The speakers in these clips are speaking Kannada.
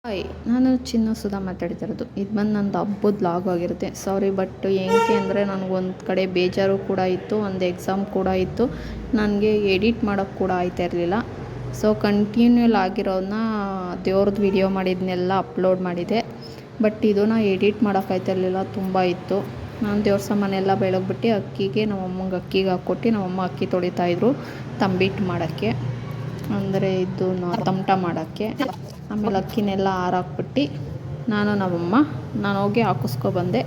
ಹಾಯ್, ನಾನು ಚಿನ್ನು ಸುಧಾ ಮಾತಾಡ್ತಿರೋದು. ಇದು ಬಂದು ನಂದು ಹಬ್ಬದ ಲಾಗ್ ಆಗಿರುತ್ತೆ. ಸಾರಿ, ಬಟ್ ಏನಕ್ಕೆ ಅಂದರೆ ನನಗೊಂದು ಕಡೆ ಬೇಜಾರು ಕೂಡ ಇತ್ತು, ಒಂದು ಎಕ್ಸಾಮ್ ಕೂಡ ಇತ್ತು, ನನಗೆ ಎಡಿಟ್ ಮಾಡೋಕ್ಕೆ ಕೂಡ ಆಯ್ತಾ ಇರಲಿಲ್ಲ. ಸೊ ಕಂಟಿನ್ಯೂಲ್ ಆಗಿರೋದನ್ನ ದೇವ್ರದ್ದು ವಿಡಿಯೋ ಮಾಡಿದ್ನೆಲ್ಲ ಅಪ್ಲೋಡ್ ಮಾಡಿದೆ. ಬಟ್ ಇದನ್ನು ಎಡಿಟ್ ಮಾಡೋಕ್ಕಾಯ್ತಾ ಇರಲಿಲ್ಲ, ತುಂಬ ಇತ್ತು. ನಾನು ದೇವ್ರ ಸಾಮಾನೆಲ್ಲ ಬೆಳಗ್ಬಿಟ್ಟು ಅಕ್ಕಿಗೆ ನಮ್ಮಮ್ಮಂಗೆ ಅಕ್ಕಿಗೆ ಹಾಕ್ಕೊಟ್ಟು ನಮ್ಮಮ್ಮ ಅಕ್ಕಿ ತೊಳಿತಾಯಿದ್ರು ತಂಬಿಟ್ಟು ಮಾಡೋಕ್ಕೆ, ಅಂದರೆ ಇದು ತಮಟ ಮಾಡೋಕ್ಕೆ. ಆಮೇಲೆ ಅಕ್ಕಿನೆಲ್ಲ ಹಾರಾಕ್ಬಿಟ್ಟು ನಾನು ಹೋಗಿ ಹಾಕಿಸ್ಕೊಬಂದೆ.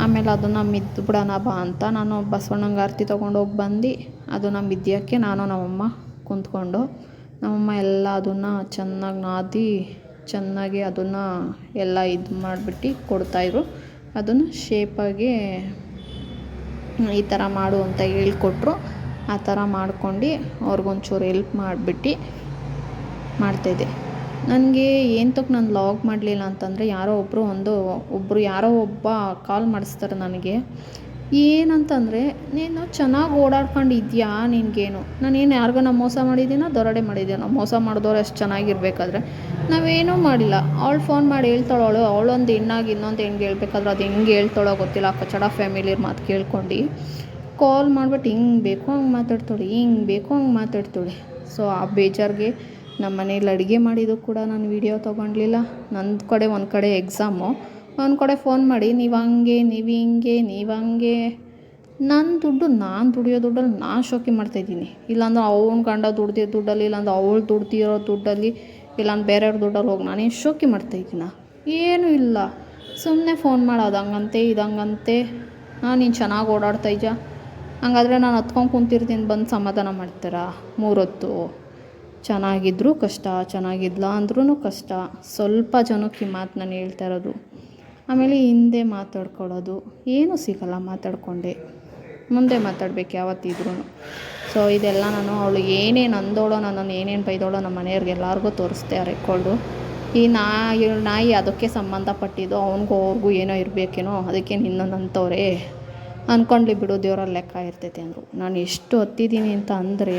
ಆಮೇಲೆ ಅದನ್ನು ಮಿದ್ದು ಬಿಡೋಣ ಬಾ ಅಂತ ನಾನು ಬಸವಣ್ಣಂಗೆ ಆರತಿ ತೊಗೊಂಡೋಗಿ ಬಂದು ಅದನ್ನು ಮಿದ್ಯೋಕ್ಕೆ ನಮ್ಮಮ್ಮ ಕುಂತ್ಕೊಂಡು ನಮ್ಮಮ್ಮ ಎಲ್ಲ ಅದನ್ನು ಚೆನ್ನಾಗಿ ನಾದಿ ಚೆನ್ನಾಗಿ ಅದನ್ನು ಎಲ್ಲ ಇದು ಮಾಡಿಬಿಟ್ಟು ಕೊಡ್ತಾಯಿದ್ರು. ಅದನ್ನು ಶೇಪಾಗಿ ಈ ಥರ ಮಾಡು ಅಂತ ಹೇಳ್ಕೊಟ್ರು. ಆ ಥರ ಮಾಡ್ಕೊಂಡು ಅವ್ರಿಗೊಂಚೂರು ಹೆಲ್ಪ್ ಮಾಡಿಬಿಟ್ಟು ಮಾಡ್ತಾಯಿದ್ದೆ. ನನಗೆ ಏನಕ್ಕೆ ನಾನು ಲಾಗ್ ಮಾಡಲಿಲ್ಲ ಅಂತಂದರೆ ಯಾರೋ ಒಬ್ಬ ಕಾಲ್ ಮಾಡಿಸ್ತಾರೆ ನನಗೆ. ಏನಂತಂದರೆ, ನೀನು ಚೆನ್ನಾಗಿ ಓಡಾಡ್ಕೊಂಡಿದ್ಯಾ, ನಿನಗೇನು ನಾನೇನು ಯಾರಿಗಾನ ಮೋಸ ಮಾಡಿದ್ದೀನೋ ದೊರಡೆ ಮಾಡಿದ್ದೀನೋ? ಮೋಸ ಮಾಡಿದವ್ರು ಎಷ್ಟು ಚೆನ್ನಾಗಿರ್ಬೇಕಾದ್ರೆ ನಾವೇನೂ ಮಾಡಿಲ್ಲ. ಅವಳು ಫೋನ್ ಮಾಡಿ ಹೇಳ್ತಾಳವಳು, ಅವಳೊಂದು ಹೆಣ್ಣಾಗಿ ಇನ್ನೊಂದು ಹೆಣ್ಣಿಗೆ ಹೇಳ್ಬೇಕಾದ್ರೆ ಅದು ಹೆಂಗೆ ಹೇಳ್ತಾಳೋ ಗೊತ್ತಿಲ್ಲ. ಕಚಡ ಫ್ಯಾಮಿಲಿಯವ್ರ ಮಾತು ಕೇಳ್ಕೊಂಡು ಕಾಲ್ ಮಾಡಿಬಿಟ್ಟು ಹಿಂಗೆ ಬೇಕು ಹಂಗೆ ಮಾತಾಡ್ತಾಳೆ. ಸೊ ಆ ಬೇಜಾರಿಗೆ ನಮ್ಮ ಮನೇಲಿ ಅಡುಗೆ ಮಾಡಿದ್ದು ಕೂಡ ನಾನು ವೀಡಿಯೋ ತೊಗೊಂಡ್ಲಿಲ್ಲ. ಒಂದು ಕಡೆ ಎಕ್ಸಾಮು, ಒಂದು ಕಡೆ ಫೋನ್ ಮಾಡಿ ನೀವು ಹಂಗೆ ನನ್ನ ದುಡ್ಡು ನಾನು ದುಡಿಯೋ ದುಡ್ಡಲ್ಲಿ ನಾನು ಶೋಕಿ ಮಾಡ್ತಾಯಿದ್ದೀನಿ. ಇಲ್ಲಾಂದ್ರೆ ಅವ್ನ ಗಂಡ ದುಡ್ದಿರೋ ದುಡ್ಡಲ್ಲಿ, ಇಲ್ಲಾಂದ್ರೆ ಅವಳು ದುಡ್ದಿರೋ ದುಡ್ಡಲ್ಲಿ, ಇಲ್ಲಾಂದ್ರೆ ಬೇರೆಯವ್ರ ದುಡ್ಡಲ್ಲಿ ಹೋಗಿ ನಾನೇನು ಶೋಕಿ ಮಾಡ್ತಾಯಿದ್ದೀನ? ಏನೂ ಇಲ್ಲ. ಸುಮ್ಮನೆ ಫೋನ್ ಮಾಡೋದು ಹಂಗಂತೆ ಇದಂಗಂತೆ. ನೀನು ಚೆನ್ನಾಗಿ ಓಡಾಡ್ತಾಯಿದ್ಯಾ, ಹಂಗಾದ್ರೆ ನಾನು ಹತ್ಕೊಂಡು ಕುಂತಿರ್ತೀನಿ, ಬಂದು ಸಮಾಧಾನ ಮಾಡ್ತೀರಾ? 3 ಹೊತ್ತು ಚೆನ್ನಾಗಿದ್ದರೂ ಕಷ್ಟ, ಚೆನ್ನಾಗಿಲ್ಲ ಅಂದ್ರೂ ಕಷ್ಟ. ಸ್ವಲ್ಪ ಜನಕ್ಕೆ ಈ ಮಾತು ನಾನು ಹೇಳ್ತಾ ಇರೋದು. ಆಮೇಲೆ ಹಿಂದೆ ಮಾತಾಡ್ಕೊಳ್ಳೋದು ಏನೂ ಸಿಗಲ್ಲ, ಮಾತಾಡ್ಕೊಂಡೆ ಮುಂದೆ ಮಾತಾಡ್ಬೇಕು ಯಾವತ್ತಿದ್ರೂ. ಸೊ ಇದೆಲ್ಲ ನಾನು ಅವಳು ಏನೇನು ಅಂದೋಳೋ, ನನ್ನನ್ನು ಏನೇನು ಬೈದೋಳೋ ನಮ್ಮ ಮನೆಯವ್ರಿಗೆ ಎಲ್ಲರಿಗೂ ತೋರಿಸ್ದೆ ಆ ರೆಕಾರ್ಡು. ಈ ನಾಯಿ ಅದಕ್ಕೆ ಸಂಬಂಧಪಟ್ಟಿದ್ದು, ಅವ್ರಿಗೂ ಏನೋ ಇರಬೇಕೇನೋ, ಅದಕ್ಕೆ ನಿನ್ನಂತವ್ರೆ ಅಂದ್ಕೊಂಡ್ಲಿ ಬಿಡು, ದೇವರಲ್ಲಿ ಲೆಕ್ಕ ಇರ್ತೈತೆ ಅಂದರು. ನಾನು ಎಷ್ಟು ಹತ್ತಿದ್ದೀನಿ ಅಂತ ಅಂದರೆ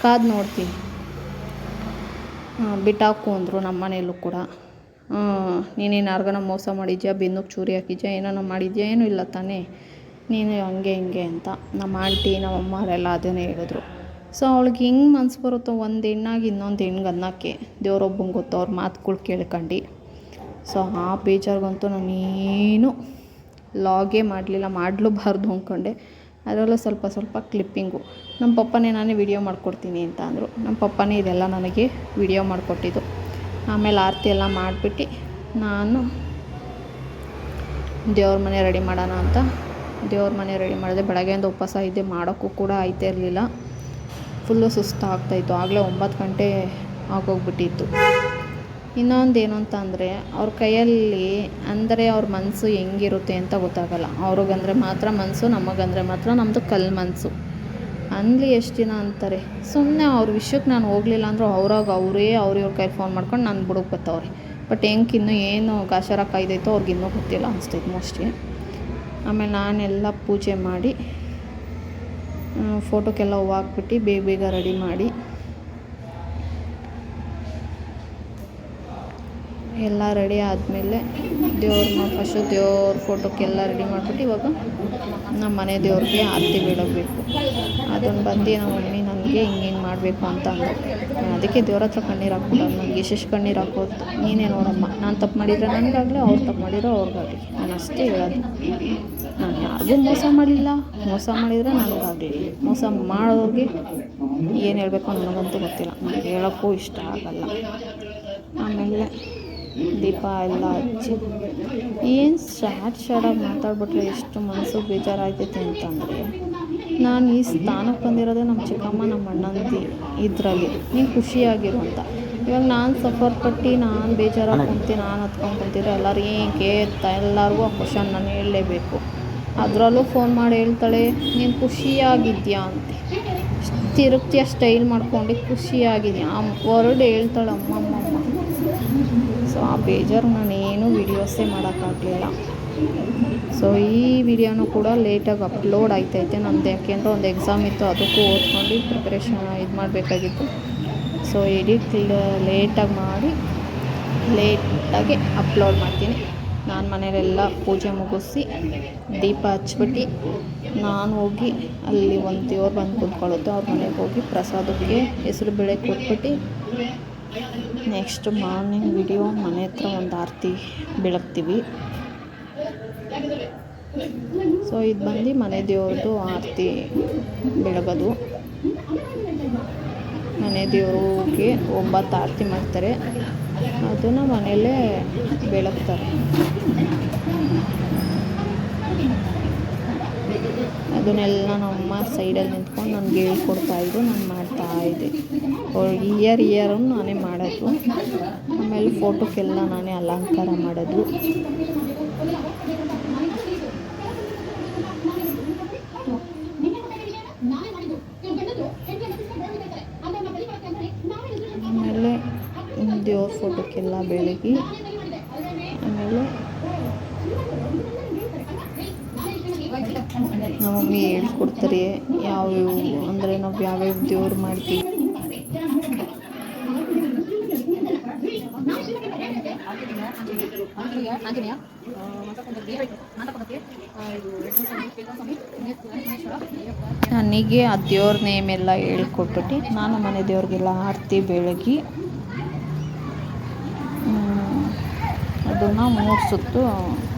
ಕಾದು ನೋಡ್ತೀನಿ. ಬಿಟ್ಟಾಕು ಅಂದರು ನಮ್ಮ ಮನೆಯಲ್ಲೂ ಕೂಡ. ನೀನೇನು ಯಾರಿಗಾನ ಮೋಸ ಮಾಡಿದ್ಯಾ, ಬೆನ್ನಿಗೆ ಚೂರಿ ಹಾಕಿದ್ಯಾ, ಏನಾನ ಮಾಡಿದ್ಯಾ? ಏನೂ ಇಲ್ಲ ತಾನೇ, ನೀನು ಹಂಗೆ ಹಿಂಗೆ ಅಂತ ನಮ್ಮ ಆಂಟಿ ನಮ್ಮ ಅಮ್ಮರೆಲ್ಲ ಅದನ್ನೇ ಹೇಳಿದ್ರು. ಸೊ ಅವಳಿಗೆ ಹೆಂಗೆ ಮನ್ಸು ಬರುತ್ತೋ ಒಂದು ಹೆಣ್ಣಾಗಿ ಇನ್ನೊಂದು ಹೆಣ್ಣಿಗೆ ಅನ್ನೋಕ್ಕೆ, ದೇವರೊಬ್ಬಂಗೆ ಗೊತ್ತು ಅವ್ರ ಮಾತುಗಳು ಕೇಳ್ಕೊಂಡು. ಸೊ ಆ ಬೇಜಾರಿಗಂತೂ ನಾನೇನು ಲಾಗೇ ಮಾಡಲಿಲ್ಲ, ಮಾಡಲೂಬಾರ್ದು ಅಂದ್ಕೊಂಡೆ. ಅದರಲ್ಲೂ ಸ್ವಲ್ಪ ಕ್ಲಿಪ್ಪಿಂಗು ನಮ್ಮ ಪಪ್ಪನೇ ನಾನೇ ವೀಡಿಯೋ ಮಾಡಿಕೊಡ್ತೀನಿ ಅಂತ ಅಂದರು. ನಮ್ಮ ಪಪ್ಪನೇ ಇದೆಲ್ಲ ನನಗೆ ವೀಡಿಯೋ ಮಾಡಿಕೊಟ್ಟಿದ್ದು. ಆಮೇಲೆ ಆರತಿ ಎಲ್ಲ ಮಾಡಿಬಿಟ್ಟು ನಾನು ದೇವ್ರ ಮನೆ ರೆಡಿ ಮಾಡೋಣ ಅಂತ ದೇವ್ರ ಮನೆ ರೆಡಿ ಮಾಡಿದೆ. ಬೆಳಗ್ಗೆಯಿಂದ ಉಪವಾಸ ಇದ್ದೆ, ಮಾಡೋಕ್ಕೂ ಕೂಡ ಆಯ್ತಾ ಇರಲಿಲ್ಲ. ಫುಲ್ಲು ಸುಸ್ತು ಆಗ್ತಾಯಿತ್ತು. ಆಗಲೇ 9 ಗಂಟೆ ಆಗೋಗ್ಬಿಟ್ಟಿತ್ತು. ಇನ್ನೊಂದೇನು ಅಂತ ಅಂದರೆ, ಅವ್ರ ಕೈಯಲ್ಲಿ ಅಂದರೆ ಅವ್ರ ಮನಸ್ಸು ಹೆಂಗಿರುತ್ತೆ ಅಂತ ಗೊತ್ತಾಗಲ್ಲ. ಅವ್ರಿಗಂದರೆ ಮಾತ್ರ ಮನಸ್ಸು, ನಮಗಂದರೆ ಮಾತ್ರ ನಮ್ಮದು ಕಲ್ಲು ಮನಸ್ಸು. ಅಂದ್ಲಿ ಎಷ್ಟು ದಿನ ಅಂತಾರೆ. ಸುಮ್ಮನೆ ಅವ್ರ ವಿಷಯಕ್ಕೆ ನಾನು ಹೋಗಲಿಲ್ಲ ಅಂದರೂ ಅವ್ರಿವ್ರ ಕೈಲಿ ಫೋನ್ ಮಾಡ್ಕೊಂಡು ನಾನು ಬುಡಕ್ಕೆ ಬತ್ತವ್ರೆ. ಬಟ್ ಇನ್ನೂ ಏನು ಗಾಚಾರ ಕಾಯ್ದೈತೋ ಅವ್ರಿಗಿನ್ನೂ ಗೊತ್ತಿಲ್ಲ ಅನಿಸ್ತೈತೆ ಮೋಸ್ಟ್ಲಿ. ಆಮೇಲೆ ನಾನೆಲ್ಲ ಪೂಜೆ ಮಾಡಿ ಫೋಟೋಕ್ಕೆಲ್ಲ ಹೂವು ಹಾಕ್ಬಿಟ್ಟು ಬೇಗ ರೆಡಿ ಮಾಡಿ ಎಲ್ಲ ರೆಡಿ ಆದಮೇಲೆ ಫಸ್ಟು ದೇವ್ರ ಫೋಟೋಕ್ಕೆಲ್ಲ ರೆಡಿ ಮಾಡಿಬಿಟ್ಟು ಇವಾಗ ನಮ್ಮ ಮನೆ ದೇವ್ರಿಗೆ ಆರತಿ ಬೀಳಬೇಕು. ಅದನ್ನು ಬಂದು ನಮ್ಮ ಮಮ್ಮಿ ನನಗೆ ಹಿಂಗೆ ಮಾಡಬೇಕು ಅಂತ ಅಂದರು. ಅದಕ್ಕೆ ದೇವ್ರ ಹತ್ರ ಕಣ್ಣೀರು ಹಾಕ್ಬಿಟ್ಟವ್ರು. ನನಗೆ ಎಷ್ಟೆಷ್ಟು ಕಣ್ಣೀರು ಹಾಕೋದು, ನೀನೇ ನೋಡಮ್ಮ, ನಾನು ತಪ್ಪು ಮಾಡಿದರೆ ನನಗಾಗಲಿ, ಅವ್ರು ತಪ್ಪು ಮಾಡಿರೋ ಅವ್ರಿಗಾಗಲಿ, ನಾನು ಅಷ್ಟೇ ಹೇಳೋದು. ನಾನು ಯಾರಿಗೂ ಮೋಸ ಮಾಡಿಲ್ಲ, ಮೋಸ ಮಾಡಿದರೆ ನನಗಾಗಲಿ, ಮೋಸ ಮಾಡೋರಿಗೆ ಏನು ಹೇಳಬೇಕು ನನಗಂತೂ ಗೊತ್ತಿಲ್ಲ, ನನಗೆ ಹೇಳೋಕ್ಕೂ ಇಷ್ಟ ಆಗಲ್ಲ. ಆಮೇಲೆ ದೀಪ ಎಲ್ಲ ಹಚ್ಚಿ ಏನು ಶಾರ್ಟಾಗಿ ಮಾತಾಡ್ಬಿಟ್ರೆ ಎಷ್ಟು ಮನಸ್ಸು ಬೇಜಾರಾಗ್ತೈತೆ ಅಂತಂದರೆ, ನಾನು ಈ ಸ್ಥಾನಕ್ಕೆ ಬಂದಿರೋದೇ ನಮ್ಮ ಚಿಕ್ಕಮ್ಮ ನಮ್ಮ ಅಣ್ಣಂದು ಇದರಲ್ಲಿ. ನೀನು ಖುಷಿಯಾಗಿರು ಅಂತ. ಇವಾಗ ನಾನು ಸಫರ್ ಪಟ್ಟು ನಾನು ಬೇಜಾರಾಗಿ ನಾನು ಹತ್ಕೊಂಡು ಕುಂತಿದ್ರೆ ಎಲ್ಲರೂ ಎಲ್ಲರಿಗೂ ಆ ಕ್ವಶನ್ ನಾನು ಹೇಳಲೇಬೇಕು. ಅದರಲ್ಲೂ ಫೋನ್ ಮಾಡಿ ಹೇಳ್ತಾಳೆ, ನೀನು ಖುಷಿಯಾಗಿದ್ಯಾ ಅಂತ. ತಿರುಗ್ತಿಯ ಸ್ಟೈಲ್ ಮಾಡ್ಕೊಂಡು ಖುಷಿಯಾಗಿದೆಯಾ ವರ್ಡ್ ಹೇಳ್ತಾಳೆ ಅಮ್ಮಮ್ಮ. ಸೊ ಆ ಬೇಜಾರು ನಾನೇನು ವೀಡಿಯೋಸೇ ಮಾಡೋಕ್ಕಾಗಲಿಲ್ಲ. ಸೊ ಈ ವಿಡಿಯೋನೂ ಕೂಡ ಲೇಟಾಗಿ ಅಪ್ಲೋಡ್ ಆಯ್ತೈತೆ ನಮ್ಮದು. ಯಾಕೆಂದರೆ ಒಂದು ಎಕ್ಸಾಮ್ ಇತ್ತು, ಅದಕ್ಕೂ ಓದ್ಕೊಂಡು ಪ್ರಿಪ್ರೇಷನ್ ಮಾಡಬೇಕಾಗಿತ್ತು. ಸೊ ಎಡಿಟ್ ಲೇಟಾಗಿ ಮಾಡಿ ಲೇಟಾಗಿ ಅಪ್ಲೋಡ್ ಮಾಡ್ತೀನಿ. ನಾನು ಮನೇಲೆಲ್ಲ ಪೂಜೆ ಮುಗಿಸಿ ದೀಪ ಹಚ್ಬಿಟ್ಟು ನಾನು ಹೋಗಿ ಅಲ್ಲಿ ಒಂದು ದೇವ್ರು ಬಂದು ಕುಂತ್ಕೊಳ್ಳುತ್ತೆ, ಅವ್ರ ಮನೆಗೆ ಹೋಗಿ ಪ್ರಸಾದಕ್ಕೆ ಹೆಸರು ಬೇಳೆ ಕೊಟ್ಬಿಟ್ಟು ನೆಕ್ಸ್ಟ್ ಮಾರ್ನಿಂಗ್ ವಿಡಿಯೋ ಮನೆ ಹತ್ರ ಒಂದು ಆರತಿ ಬೆಳಗ್ತೀವಿ. ಸೊ ಇದು ಬಂದು ಮನೆ ದೇವ್ರದ್ದು ಆರತಿ ಬೆಳಗೋದು. ಮನೆ ದೇವ್ರಿಗೆ 9 ಆರತಿ ಮಾಡ್ತಾರೆ, ಅದನ್ನು ಮನೆಯಲ್ಲೇ ಬೆಳಗ್ತಾರೆ. ಅದನ್ನೆಲ್ಲ ನಮ್ಮಮ್ಮ ಸೈಡಲ್ಲಿ ನಿಂತ್ಕೊಂಡು ನನಗೆ ಹೇಳ್ಕೊಡ್ತಾಯಿದ್ರು, ನಾನು ಮಾಡ್ತಾಯಿದ್ದೆ. ಇಯರ್ ನಾನೇ ಮಾಡೋದು. ಆಮೇಲೆ ಫೋಟೋಕ್ಕೆಲ್ಲ ನಾನೇ ಅಲಂಕಾರ ಮಾಡೋದು. ಆಮೇಲೆ ದೇವ್ರ ಫೋಟೋಕ್ಕೆಲ್ಲ ಬೆಳಗಿ ಆಮೇಲೆ ನಮ್ಮ ಮಮ್ಮಿ ಹೇಳ್ಕೊಡ್ತಾರೆ ಯಾವ್ಯಾವ ಅಂದರೆ ನಾವು ಯಾವ್ಯಾವ ದೇವ್ರು ಮಾಡ್ತೀವಿ. ನನಗೆ ಆ ದೇವ್ರ ನೇಮ್ ಎಲ್ಲ ಹೇಳ್ಕೊಟ್ಬಿಟ್ಟು ನಾನು ಮನೆ ದೇವ್ರಿಗೆಲ್ಲ ಆರತಿ ಬೆಳಗಿ ಅದನ್ನು 3 ಸುತ್ತು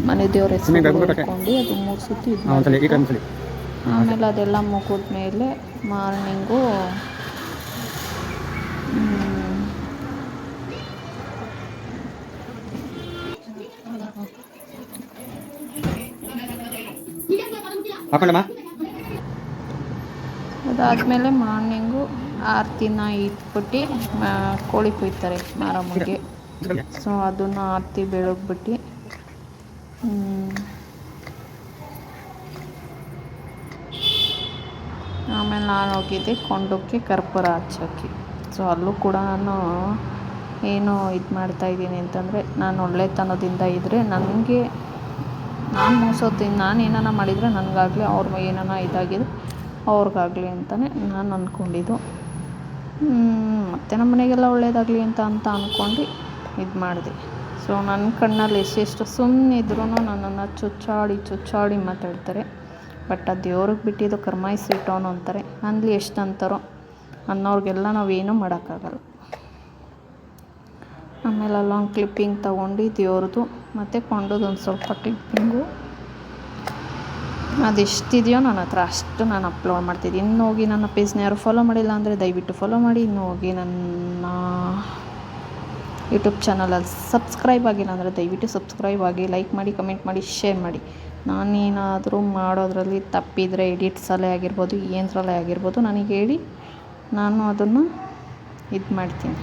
ಮನೆ ದೇವ್ರ ಹೆಸರು ಹೇಳ್ಕೊಂಡು ಅದು 3 ಸುತ್ತು ಇದು. ಆಮೇಲೆ ಅದೆಲ್ಲ ಮುಗಿದ ಮೇಲೆ ಮಾರ್ನಿಂಗು ಅದಾದಮೇಲೆ ಮಾರ್ನಿಂಗು ಆರತಿನ ಇಟ್ಬಿಟ್ಟು ಕೋಳಿ ಕೊಯ್ತಾರೆ ಮಾರಮ್ಮಂಗೆ. ಸೊ ಅದನ್ನು ಆರತಿ ಬೆಳಗ್ಬಿಟ್ಟು ಆಮೇಲೆ ನಾನು ಹೋಗಿದ್ದೆ ಕೊಂಡೋಕ್ಕೆ ಕರ್ಪೂರ ಹಚ್ಚೋಕ್ಕೆ. ಸೊ ಅಲ್ಲೂ ಕೂಡ ನಾನು ಏನು ಇದು ಮಾಡ್ತಾಯಿದ್ದೀನಿ ಅಂತಂದರೆ, ನಾನು ಒಳ್ಳೆತನದಿಂದ ಇದ್ದರೆ ನನಗೆ ನಾನು ಮೋಸೋತೀನಿ, ನಾನು ಏನಾನ ಮಾಡಿದರೆ ನನಗಾಗಲಿ, ಅವ್ರು ಏನಾನ ಇದಾಗಿದ್ರೆ ಅವ್ರಿಗಾಗಲಿ ಅಂತಲೇ ನಾನು ಅಂದ್ಕೊಂಡಿದ್ದು. ಮತ್ತು ನಮ್ಮ ಮನೆಗೆಲ್ಲ ಒಳ್ಳೆಯದಾಗಲಿ ಅಂತ ಅಂದ್ಕೊಂಡು ಇದು ಮಾಡಿದೆ. ಸೊ ನನ್ನ ಕಣ್ಣಲ್ಲಿ ಎಷ್ಟೆಷ್ಟು ಸುಮ್ಮನಿದ್ರೂ ನನ್ನನ್ನು ಚುಚ್ಚಾಡಿ ಮಾತಾಡ್ತಾರೆ. ಬಟ್ ಆ ದೇವ್ರಿಗೆ ಬಿಟ್ಟಿದ್ದು ಕರ್ಮಾಯಿಸಿಟ್ಟವನು ಅಂತಾರೆ. ಅಲ್ಲಿ ಎಷ್ಟು ಅಂತಾರೋ ಅನ್ನೋರಿಗೆಲ್ಲ ನಾವೇನೂ ಮಾಡೋಕ್ಕಾಗಲ್ಲ. ಆಮೇಲೆ ಅಲ್ಲೊಂದು ಕ್ಲಿಪ್ಪಿಂಗ್ ತೊಗೊಂಡು ದೇವ್ರದ್ದು ಮತ್ತು ಕೊಂಡದ್ದು ಒಂದು ಸ್ವಲ್ಪ ಕ್ಲಿಪ್ಪಿಂಗು ಅದೆಷ್ಟಿದೆಯೋ ನನ್ನ ಹತ್ರ ಅಷ್ಟು ನಾನು ಅಪ್ಲೋಡ್ ಮಾಡ್ತಿದ್ದೆ. ಇನ್ನು ಹೋಗಿ ನನ್ನ ಪೇಜ್ನ ಯಾರು ಫಾಲೋ ಮಾಡಿಲ್ಲ ಅಂದರೆ ದಯವಿಟ್ಟು ಫಾಲೋ ಮಾಡಿ. ಇನ್ನು ಹೋಗಿ ನನ್ನ ಯೂಟ್ಯೂಬ್ ಚಾನಲಲ್ಲಿ ಸಬ್ಸ್ಕ್ರೈಬ್ ಆಗಿಲ್ಲ ಅಂದರೆ ದಯವಿಟ್ಟು ಸಬ್ಸ್ಕ್ರೈಬ್ ಆಗಿ, ಲೈಕ್ ಮಾಡಿ, ಕಮೆಂಟ್ ಮಾಡಿ, ಶೇರ್ ಮಾಡಿ. ನಾನೇನಾದರೂ ಮಾಡೋದ್ರಲ್ಲಿ ತಪ್ಪಿದರೆ ಎಡಿಟ್ಸಲ್ಲೇ ಆಗಿರ್ಬೋದು, ಏನರಲ್ಲೇ ಆಗಿರ್ಬೋದು ನನಗೆ ಹೇಳಿ, ನಾನು ಅದನ್ನು ಇದು ಮಾಡ್ತೀನಿ.